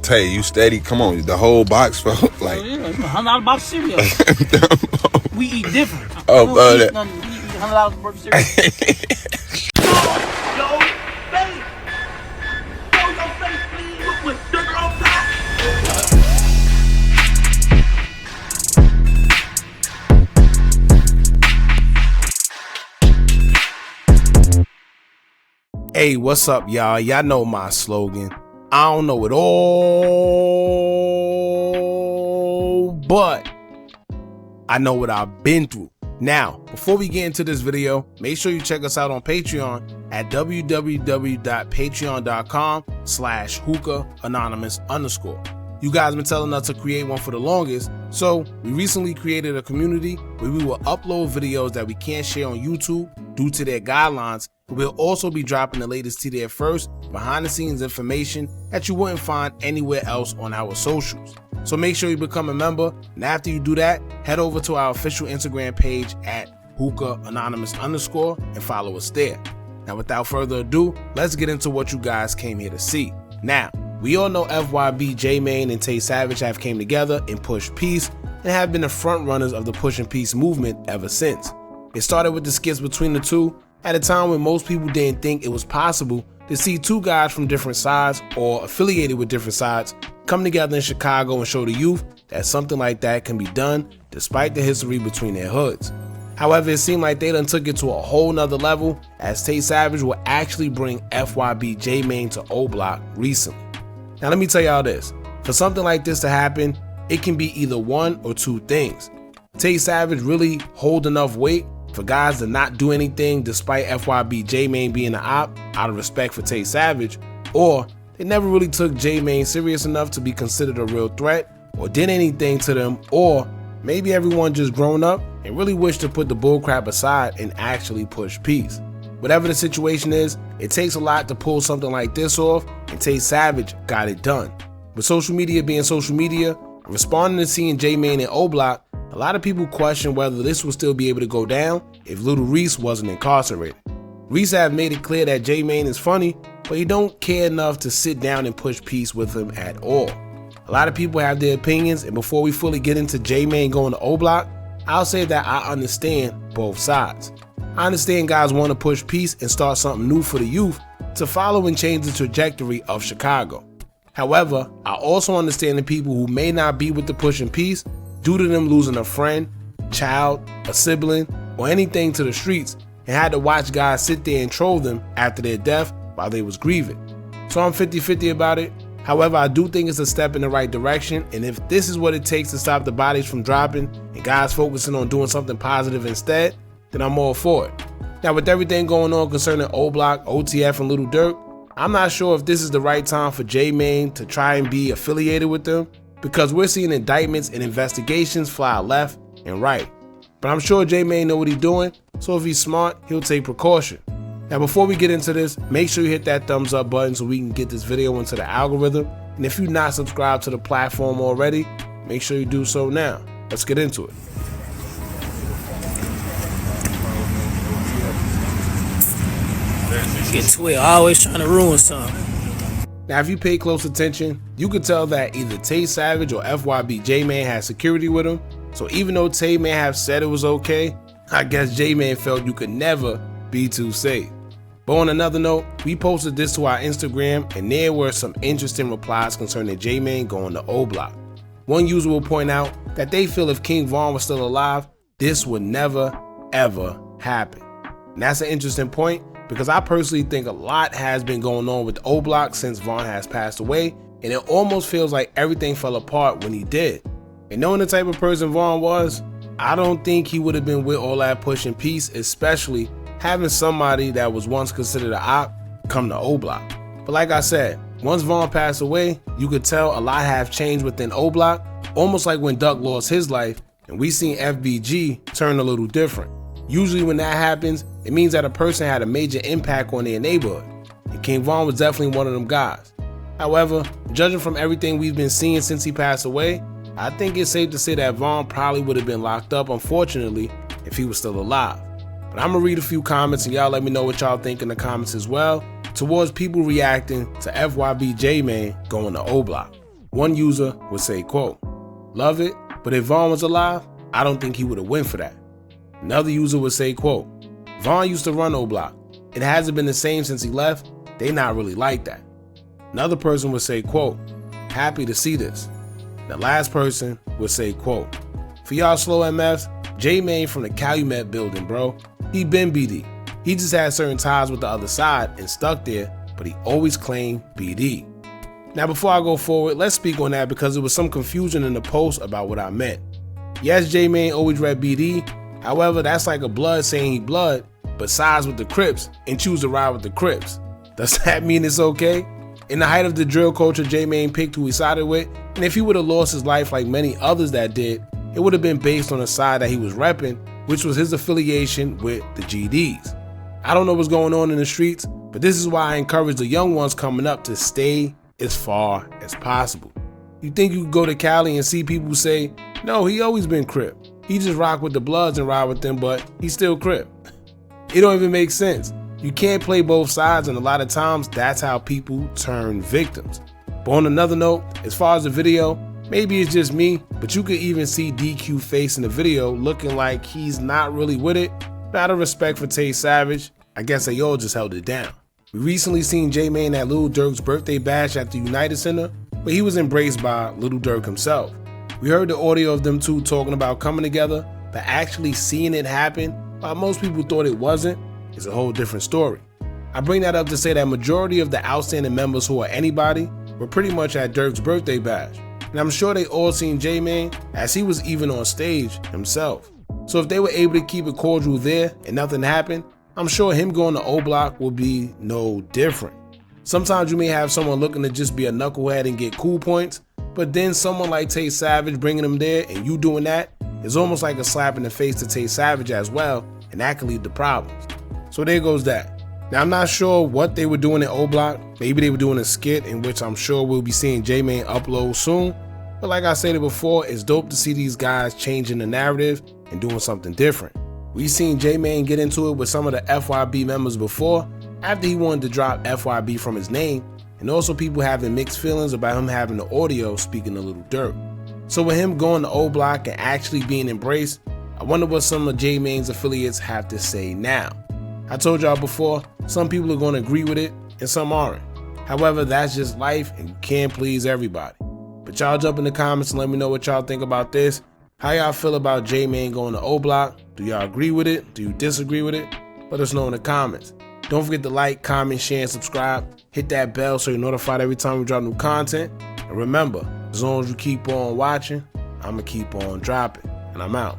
Tay, you steady? Come on, the whole box felt like. Yeah, $100 box of cereal. We eat different. Oh, we don't eat nothing. We eat $100 worth of cereal. Yo, face. Show your face, please. With sugar on top. Hey, what's up, y'all? Y'all know my slogan. I don't know it all, but I know what I've been through. Now, before we get into this video, make sure you check us out on Patreon at www.patreon.com/Hookah Anonymous _. You guys been telling us to create one for the longest, so we recently created a community where we will upload videos that we can't share on YouTube due to their guidelines. We'll also be dropping the latest to there first, behind the scenes information that you wouldn't find anywhere else on our socials. So make sure you become a member, and after you do that, head over to our official Instagram page at Hookah Anonymous _ and follow us there. Now without further ado, let's get into what you guys came here to see. Now, we all know FYB, J-Mane, and Tay Savage have came together and pushed peace and have been the front runners of the pushing peace movement ever since. It started with the skits between the two at a time when most people didn't think it was possible to see two guys from different sides or affiliated with different sides come together in Chicago and show the youth that something like that can be done despite the history between their hoods. However, it seemed like they done took it to a whole nother level, as Tay Savage will actually bring FYB J-Mane to OBlock recently. Now let me tell y'all this, for something like this to happen, it can be either one or two things. Tay Savage really hold enough weight for guys to not do anything despite FYB J-Mane being an op out of respect for Tay Savage, or they never really took J-Mane serious enough to be considered a real threat or did anything to them, or maybe everyone just grown up and really wish to put the bullcrap aside and actually push peace. Whatever the situation is, it takes a lot to pull something like this off, and Tay Savage got it done. With social media being social media, responding to seeing J-Mane and OBlock, a lot of people question whether this will still be able to go down if Little Reese wasn't incarcerated. Reese have made it clear that J-Mane is funny, but he don't care enough to sit down and push peace with him at all. A lot of people have their opinions, and before we fully get into J-Mane going to OBlock, I'll say that I understand both sides. I understand guys want to push peace and start something new for the youth to follow and change the trajectory of Chicago. However, I also understand the people who may not be with the pushing peace due to them losing a friend, child, a sibling, or anything to the streets, and had to watch guys sit there and troll them after their death while they was grieving. So I'm 50-50 about it. However, I do think it's a step in the right direction, and if this is what it takes to stop the bodies from dropping and guys focusing on doing something positive instead, then I'm all for it. Now with everything going on concerning OBlock, OTF, and Little Dirk, I'm not sure if this is the right time for J-Mane to try and be affiliated with them, because we're seeing indictments and investigations fly left and right. But I'm sure J-Mane know what he's doing, so if he's smart, he'll take precaution. Now before we get into this, make sure you hit that thumbs up button so we can get this video into the algorithm. And if you're not subscribed to the platform already, make sure you do so now. Let's get into it. Get Twitter always trying to ruin something. Now if you pay close attention, you could tell that either Tay Savage or FYB J-Mane had security with him. So even though Tay may have said it was okay, I guess J-Mane felt you could never be too safe. But on another note, we posted this to our Instagram, and there were some interesting replies concerning J-Mane going to OBlock. One user will point out that they feel if King Von was still alive, this would never ever happen. And that's an interesting point, because I personally think a lot has been going on with OBlock since Von has passed away, and it almost feels like everything fell apart when he did. And knowing the type of person Von was, I don't think he would have been with all that pushing peace, especially having somebody that was once considered an op come to OBlock. But like I said, once Von passed away, you could tell a lot have changed within OBlock, almost like when Duck lost his life and we seen FBG turn a little different. Usually when that happens, it means that a person had a major impact on their neighborhood, and King Von was definitely one of them guys. However, judging from everything we've been seeing since he passed away, I think it's safe to say that Von probably would have been locked up, unfortunately, if he was still alive. But I'm gonna read a few comments and y'all let me know what y'all think in the comments as well, towards people reacting to FYB J-Mane going to OBlock. One user would say, quote, "Love it, but if Vaughn was alive, I don't think he would have went for that." Another user would say, quote, "Vaughn used to run OBlock. It hasn't been the same since he left. They not really like that." Another person would say, quote, "Happy to see this." The last person would say, quote, "For y'all slow MFs, J-Main from the Calumet building, bro. He been BD. He just had certain ties with the other side and stuck there, but he always claimed BD." Now before I go forward, let's speak on that because there was some confusion in the post about what I meant. Yes, J-Main always read BD, however, that's like a blood saying he blood, but sides with the Crips and choose to ride with the Crips. Does that mean it's okay? In the height of the drill culture, J-Main picked who he sided with, and if he would have lost his life like many others that did, it would have been based on the side that he was repping, which was his affiliation with the GDs. I don't know what's going on in the streets, but this is why I encourage the young ones coming up to stay as far as possible. You think you could go to Cali and see people say, "No, he always been Crip. He just rock with the Bloods and ride with them, but he's still Crip." It don't even make sense. You can't play both sides, and a lot of times that's how people turn victims. But on another note, as far as the video, maybe it's just me, but you could even see DQ face in the video looking like he's not really with it. Out of respect for Tay Savage, I guess they all just held it down. We recently seen J-Main at Lil Durk's birthday bash at the United Center, where he was embraced by Lil Durk himself. We heard the audio of them two talking about coming together, but actually seeing it happen, while most people thought it wasn't, is a whole different story. I bring that up to say that majority of the outstanding members who are anybody were pretty much at Durk's birthday bash, and I'm sure they all seen J-Main as he was even on stage himself. So if they were able to keep it cordial there and nothing happened, I'm sure him going to OBlock will be no different. Sometimes you may have someone looking to just be a knucklehead and get cool points, but then someone like Tay Savage bringing them there and you doing that is almost like a slap in the face to Tay Savage as well, and that can lead to problems. So there goes that. Now I'm not sure what they were doing at OBlock. Maybe they were doing a skit in which I'm sure we'll be seeing J-Main upload soon. But like I said before, it's dope to see these guys changing the narrative and doing something different. We've seen J-Main get into it with some of the FYB members before, after he wanted to drop FYB from his name, and also people having mixed feelings about him having the audio speaking to Lil Durk. So with him going to OBlock and actually being embraced, I wonder what some of J-Main's affiliates have to say now. I told y'all before, some people are going to agree with it and some aren't. However, that's just life and you can't please everybody. But y'all jump in the comments and let me know what y'all think about this. How y'all feel about J-Main going to OBlock? Do y'all agree with it? Do you disagree with it? Let us know in the comments. Don't forget to like, comment, share, and subscribe. Hit that bell so you're notified every time we drop new content. And remember, as long as you keep on watching, I'ma keep on dropping. And I'm out.